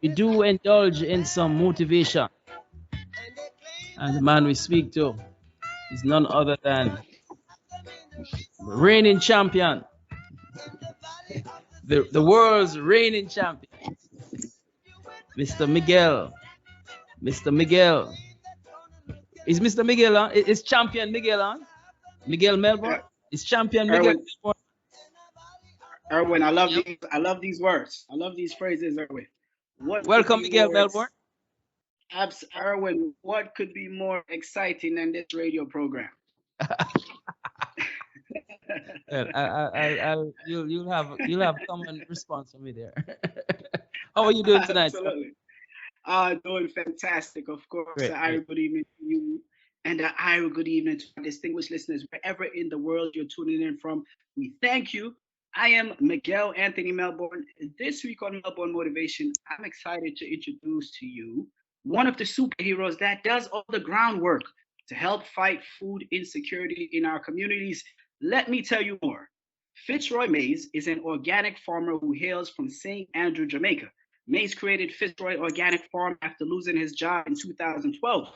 We do indulge in some motivation. And the man we speak to is none other than the reigning champion, the world's reigning champion, Mr. Miguel. Mr. Miguel. Is Mr. Miguel on? Is champion Miguel on? Miguel Uh, Melbourne? Is champion Miguel Erwin, Melbourne? Erwin, Yep. I love these words. I love these phrases, Erwin. What could Welcome, be Miguel more Melbourne. Erwin, what could be more exciting than this radio program? Well, you'll have common response from me there. How are you doing tonight, sir? Absolutely. Doing fantastic, of course. Great, great. Good evening to you, and good evening to our distinguished listeners wherever in the world you're tuning in from. We thank you. I am Miguel Anthony Melbourne. This week on Melbourne Motivation, I'm excited to introduce to you one of the superheroes that does all the groundwork to help fight food insecurity in our communities. Let me tell you more. Fitzroy Mais is an organic farmer who hails from St. Andrew, Jamaica. Mays created Fitzroy Organic Farm after losing his job in 2012.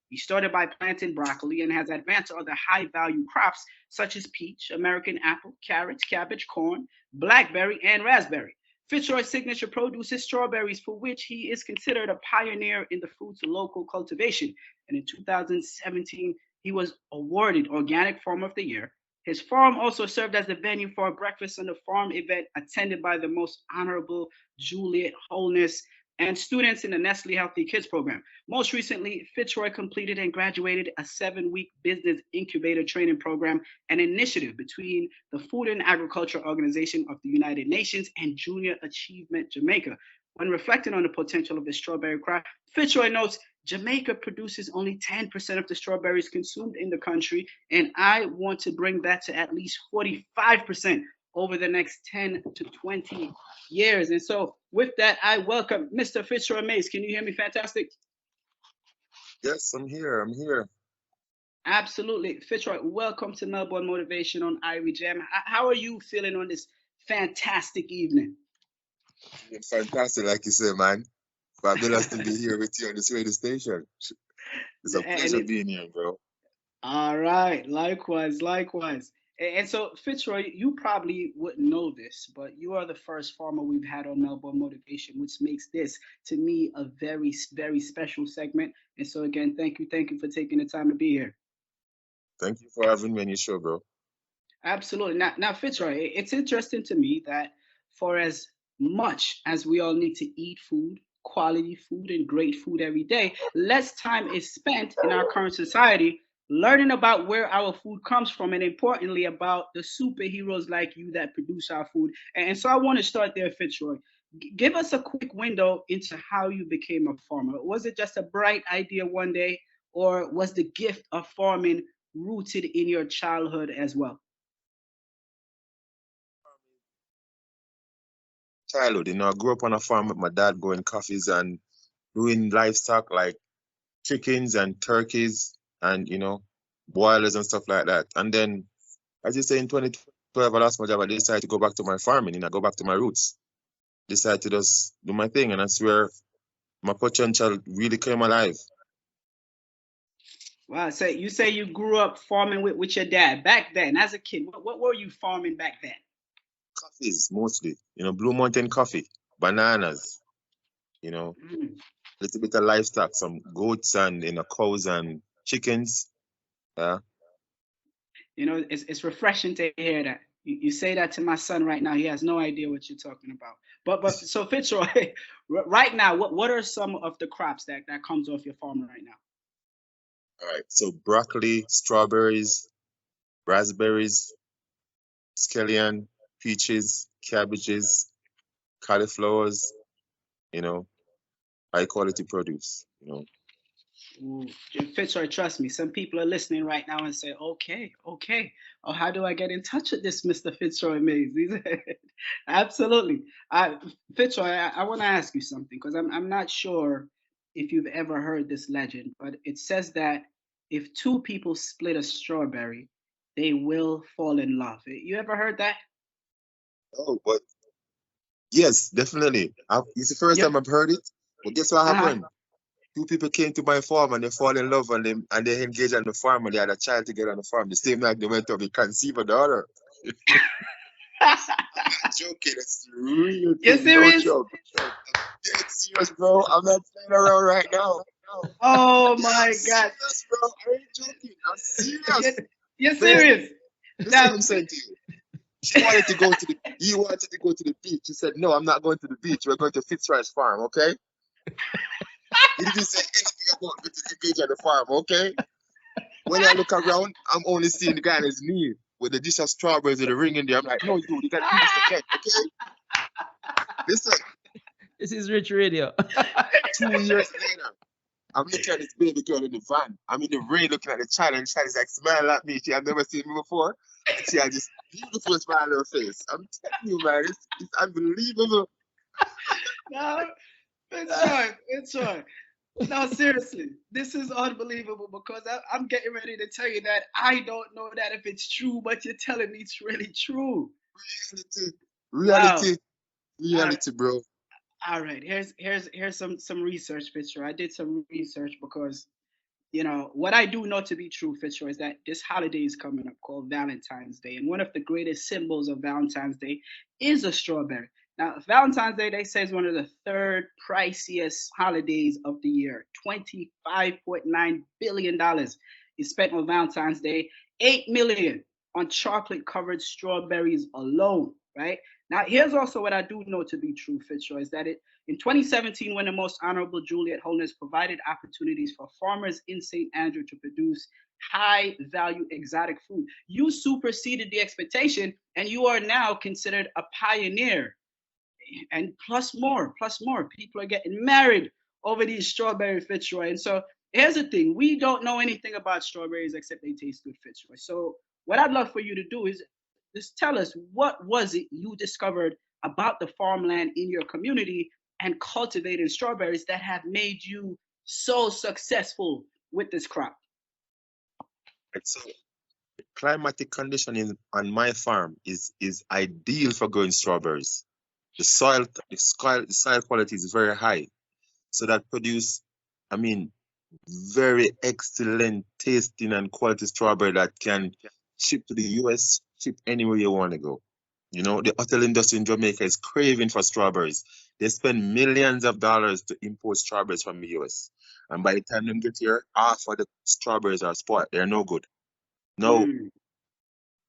He started by planting broccoli and has advanced to other high value crops such as peach, American apple, carrots, cabbage, corn, blackberry, and raspberry. Fitzroy's signature produce is strawberries, for which he is considered a pioneer in the fruit's local cultivation. And in 2017, he was awarded Organic Farm of the Year. His farm also served as the venue for a breakfast on the farm event attended by the most honorable Juliet Holness and students in the Nestle Healthy Kids program. Most recently, Fitzroy completed and graduated a 7-week business incubator training program, an initiative between the Food and Agriculture Organization of the United Nations and Junior Achievement Jamaica. When reflecting on the potential of the strawberry crop, Fitzroy notes Jamaica produces only 10% of the strawberries consumed in the country, and I want to bring that to at least 45% over the next 10 to 20 years. And so, with that, I welcome Mr. Fitzroy Mais. Can you hear me? Fantastic. Yes, I'm here. I'm here. Absolutely. Fitzroy, welcome to Melbourne Motivation on Iriejam. How are you feeling on this fantastic evening? It's fantastic, like you said, man. Fabulous to be here with you on this radio station. It's a pleasure being here, bro. All right. Likewise, likewise. And so, Fitzroy, you probably wouldn't know this, but you are the first farmer we've had on Melbourne Motivation, which makes this, to me, a very, very special segment. And so, again, thank you for taking the time to be here. Thank you for having me on your show, bro. Absolutely. Now, Fitzroy, it's interesting to me that for as much as we all need to eat food, quality food, and great food every day, less time is spent in our current society learning about where our food comes from, and importantly, about the superheroes like you that produce our food. And so I want to start there, Fitzroy. Give us a quick window into how you became a farmer. Was it just a bright idea one day, or was the gift of farming rooted in your childhood as well? Childhood, I grew up on a farm with my dad growing coffees and doing livestock like chickens and turkeys and, boilers and stuff like that. And then, as you say, in 2012, I lost my job. I decided to go back to my farming, go back to my roots. Decided to just do my thing. And that's where my potential really came alive. Wow. So you say you grew up farming with your dad back then as a kid. What were you farming back then? Coffees, mostly. Blue Mountain coffee, bananas, little bit of livestock, some goats and, cows and chickens. Yeah. It's refreshing to hear that. You say that to my son right now. He has no idea what you're talking about. But so Fitzroy, right now, what are some of the crops that comes off your farm right now? All right. So broccoli, strawberries, raspberries, scallion, peaches, cabbages, cauliflowers, high quality produce. Ooh, Fitzroy, trust me, some people are listening right now and say, okay, okay. Oh, how do I get in touch with this Mr. Fitzroy Mays? Absolutely. Fitzroy, I want to ask you something because I'm not sure if you've ever heard this legend, but it says that if two people split a strawberry, they will fall in love. You ever heard that? Oh, but yes, definitely. It's the first Yeah. time I've heard it. But guess what Uh-huh. happened? Two people came to my farm and they fall in love and they engaged on the farm and they had a child together on the farm. The same night they went to be conceive a daughter. I'm not joking. It's the real You thing. No serious? joke. I'm dead serious, bro. I'm not playing around right now. Oh Yeah, I'm my God. serious, bro. I ain't joking. I'm You, serious. you're Bro, serious? listen what Now, I'm saying to you. He wanted to go to the beach. He said, no, I'm not going to the beach. We're going to Fitzroy's farm, okay? He didn't say anything about going to engage on the farm, okay? When I look around, I'm only seeing the guy on his knee with the dish of strawberries with the ring in there. I'm like, no, you gotta do this again, okay? Listen, This is Rich Radio. 2 years later, I'm looking at this baby girl in the van. I'm in the rain looking at the child, and the child is like smiling at me. She had never seen me before. And she had this beautiful smile on her face. I'm telling you, man, it's unbelievable. no, Fitzroy. No, seriously, this is unbelievable because I'm getting ready to tell you that I don't know that if it's true, but you're telling me it's really true. Reality, Wow. reality, All reality, bro. all right. Here's some research, Fitzroy. I did some research because what I do know to be true, Fitzroy, is that this holiday is coming up called Valentine's Day. And one of the greatest symbols of Valentine's Day is a strawberry. Now, Valentine's Day, they say, is one of the third priciest holidays of the year. $25.9 billion is spent on Valentine's Day, 8 million on chocolate covered strawberries alone, right? Now, here's also what I do know to be true, Fitzroy, is that in 2017, when the Most Honorable Juliet Holness provided opportunities for farmers in St. Andrew to produce high value exotic food, you superseded the expectation and you are now considered a pioneer. And plus more. People are getting married over these strawberry Fitzroy. And so here's the thing, we don't know anything about strawberries except they taste good, Fitzroy. So what I'd love for you to do is just tell us what was it you discovered about the farmland in your community and cultivating strawberries that have made you so successful with this crop. And so climatic conditioning on my farm is ideal for growing strawberries. The soil quality is very high, so that produce, I mean, very excellent tasting and quality strawberry that can ship to the US, ship anywhere you want to go. You know, the hotel industry in Jamaica is craving for strawberries. They spend millions of dollars to import strawberries from the US. And by the time them get here, half of the strawberries are spoiled. They're no good. No, Mm.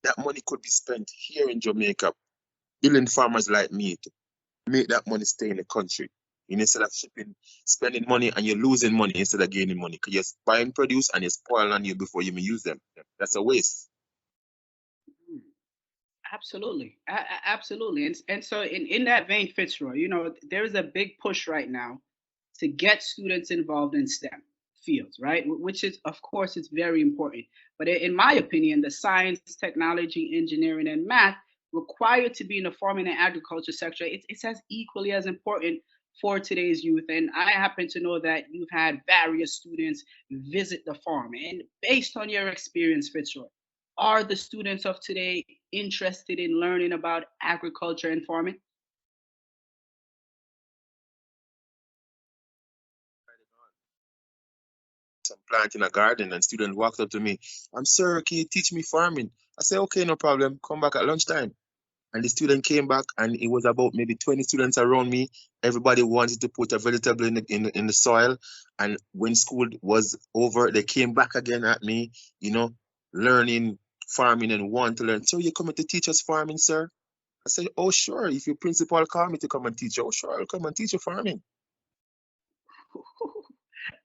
that money could be spent here in Jamaica, billing farmers like me to make that money stay in the country. Instead of spending money and you're losing money instead of gaining money. Because you're buying produce and you spoil on you before you even use them. That's a waste. Absolutely, absolutely, and so in that vein, Fitzroy, there's a big push right now to get students involved in STEM fields, right? Which is, of course, it's very important. But in my opinion, the science, technology, engineering, and math required to be in the farming and agriculture sector, it's as equally as important for today's youth. And I happen to know that you've had various students visit the farm. And based on your experience, Fitzroy, are the students of today interested in learning about agriculture and farming? I'm planting a garden and student walked up to me. I'm sir, can you teach me farming? I say, okay, no problem. Come back at lunchtime. And the student came back and it was about maybe 20 students around me. Everybody wanted to put a vegetable in the soil. And when school was over, they came back again at me, you know, learning farming and want to learn. So you coming to teach us farming, sir? I said, oh, sure. If your principal call me to come and teach you, oh, sure, I'll come and teach you farming.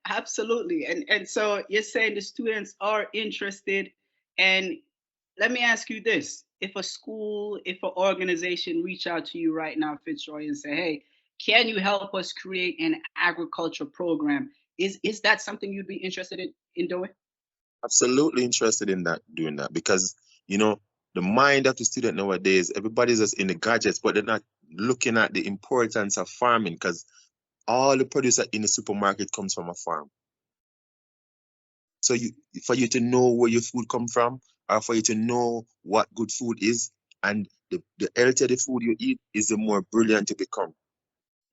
Absolutely. And so you're saying the students are interested. And let me ask you this. If a school, if an organization reach out to you right now, Fitzroy, and say, hey, can you help us create an agriculture program? Is that something you'd be interested in doing? Absolutely interested in doing that, because you know the mind of the student nowadays, everybody's just in the gadgets, but they're not looking at the importance of farming, because all the produce in the supermarket comes from a farm. So for you to know where your food come from, or for you to know what good food is, and the healthier the food you eat is, the more brilliant you become.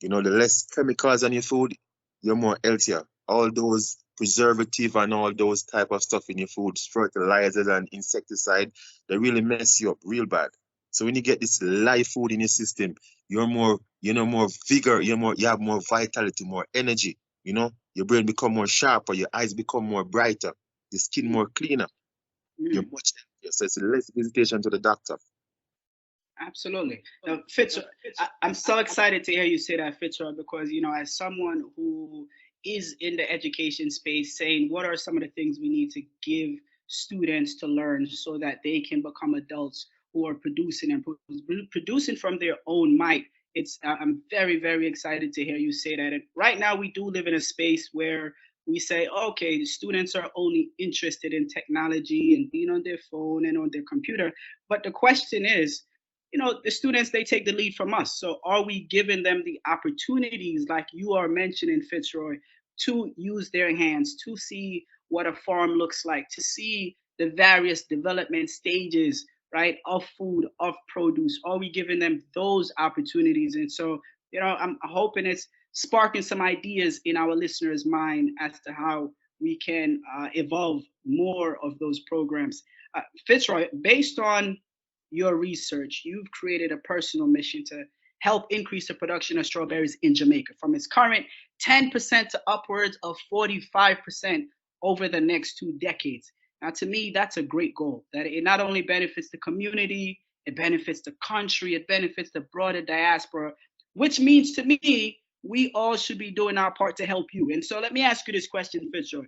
You know, the less chemicals on your food, you're more healthier. All those preservative and all those type of stuff in your food, fertilizers and insecticide, they really mess you up real bad. So when you get this live food in your system, more vigor, you have more vitality, more energy. You know, your brain become more sharper, your eyes become more brighter, your skin more cleaner. You're Mm. much healthier. So it's less visitation to the doctor. Absolutely. Now, Fitzroy, I'm so excited to hear you say that, Fitzroy, because as someone who is in the education space, saying what are some of the things we need to give students to learn so that they can become adults who are producing and producing from their own might. I'm very, very excited to hear you say that. And right now, we do live in a space where we say, okay, the students are only interested in technology and being on their phone and on their computer. But the question is, the students, they take the lead from us. So are we giving them the opportunities, like you are mentioning, Fitzroy, to use their hands, to see what a farm looks like, to see the various development stages, right, of food, of produce? Are we giving them those opportunities? And so, I'm hoping it's sparking some ideas in our listeners' mind as to how we can evolve more of those programs. Fitzroy, based on your research, you've created a personal mission to help increase the production of strawberries in Jamaica from its current 10% to upwards of 45% over the next 2 decades. Now, to me, that's a great goal. That it not only benefits the community, it benefits the country, it benefits the broader diaspora, which means to me, we all should be doing our part to help you. And so let me ask you this question, Fitzroy.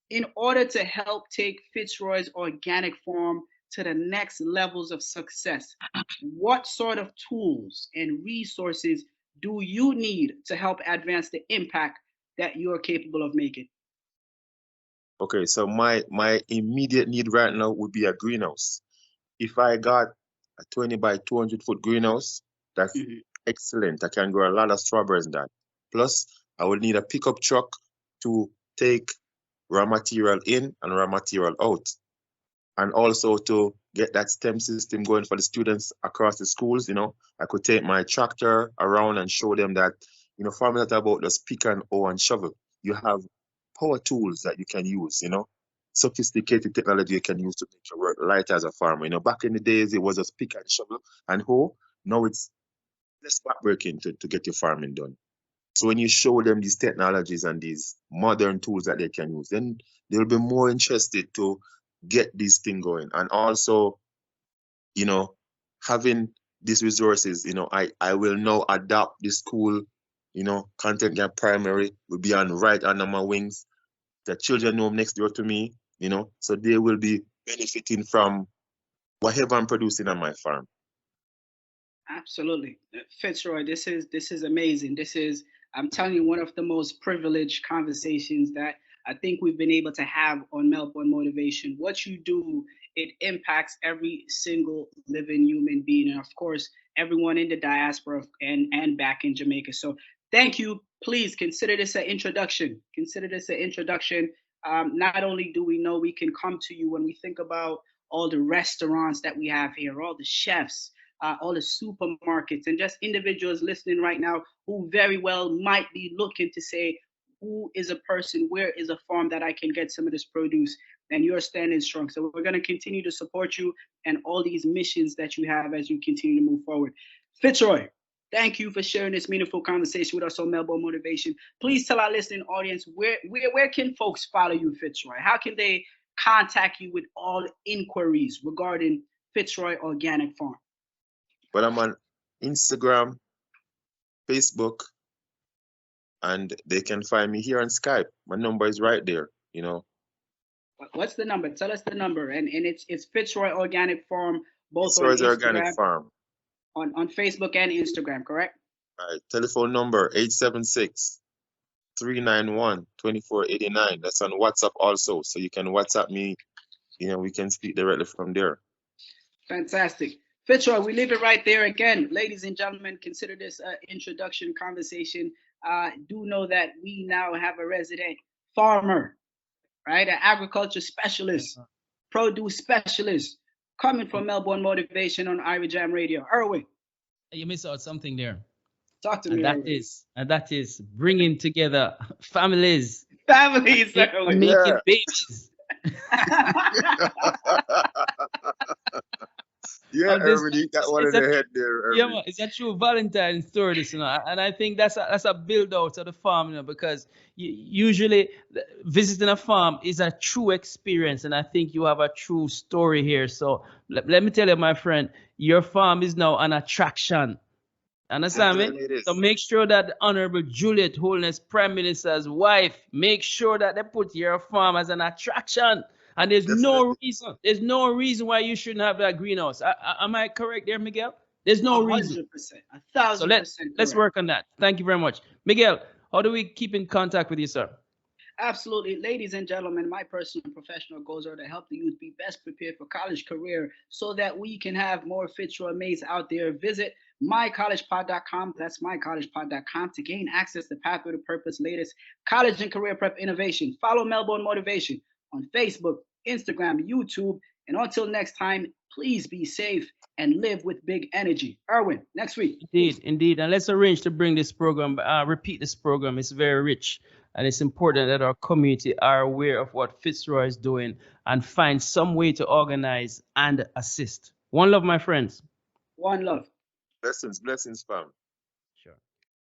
In order to help take Fitzroy's organic farm to the next levels of success, what sort of tools and resources do you need to help advance the impact that you're capable of making? Okay, so my immediate need right now would be a greenhouse. If I got a 20 by 200-foot greenhouse, that's Mhm. excellent. I can grow a lot of strawberries in that. Plus, I would need a pickup truck to take raw material in and raw material out, and also to get that STEM system going for the students across the schools. I could take my tractor around and show them that, farming is not about just pick and hoe and shovel. You have power tools that you can use, sophisticated technology you can use to make your work light as a farmer. Back in the days, it was just pick and shovel and hoe. Now it's less backbreaking to get your farming done. So when you show them these technologies and these modern tools that they can use, then they'll be more interested to get this thing going. And also, you know, having these resources, I will now adopt the school, content gap primary will be on right under my wings. The children know next door to me, so they will be benefiting from whatever I'm producing on my farm. Absolutely. Fitzroy, this is amazing. This is, I'm telling you, one of the most privileged conversations that I think we've been able to have on Melbourne Motivation. What you do, it impacts every single living human being, and of course, everyone in the diaspora and back in Jamaica. So thank you. Please consider this an introduction. Consider this an introduction. Not only do we know we can come to you when we think about all the restaurants that we have here, all the chefs, all the supermarkets, and just individuals listening right now who very well might be looking to say, who is a person, where is a farm that I can get some of this produce? And you're standing strong. So we're going to continue to support you and all these missions that you have as you continue to move forward. Fitzroy, thank you for sharing this meaningful conversation with us on Melbourne Motivation. Please tell our listening audience, where can folks follow you, Fitzroy? How can they contact you with all inquiries regarding Fitzroy Organic Farm? But I'm on Instagram, Facebook, and they can find me here on Skype. My number is right there. What's the number? Tell us the number. And it's Fitzroy Organic Farm, both on Fitzroy's Organic Instagram, Farm. on Facebook and Instagram, correct? Right. Telephone number 876 391-2489. That's on WhatsApp also. So you can WhatsApp me. We can speak directly from there. Fantastic. Fitzroy, we leave it right there again. Ladies and gentlemen, consider this an introduction conversation. Do know that we now have a resident farmer, right? An agriculture specialist, produce specialist, coming from Melbourne Motivation on iriejamradio. Erwin. You miss out something there. Talk to me, Erwin. And that is bringing together families. Families, and making babies. Yeah, Erwin, you got one in the head there, Erwin. Yeah, it's a true Valentine's story, this, and I think that's a build out of the farm, because usually visiting a farm is a true experience, and I think you have a true story here. So let me tell you, my friend, your farm is now an attraction. Understand me? So make sure that the Honorable Juliet Holness, Prime Minister's wife, make sure that they put your farm as an attraction. And there's no reason why you shouldn't have that greenhouse. Am I correct there, Miguel? There's no reason. 100%, 1000%. So let's work on that. Thank you very much. Miguel, how do we keep in contact with you, sir? Absolutely. Ladies and gentlemen, my personal and professional goals are to help the youth be best prepared for college career so that we can have more Fitzroy Mais out there. Visit mycollegepod.com. That's mycollegepod.com to gain access to Pathway to Purpose, latest college and career prep innovation. Follow Melbourne Motivation on Facebook, Instagram, YouTube. And until next time, please be safe and live with big energy. Erwin, next week. Indeed. And let's arrange to bring this program, repeat this program. It's very rich. And it's important that our community are aware of what Fitzroy is doing and find some way to organize and assist. One love, my friends. One love. Blessings, fam.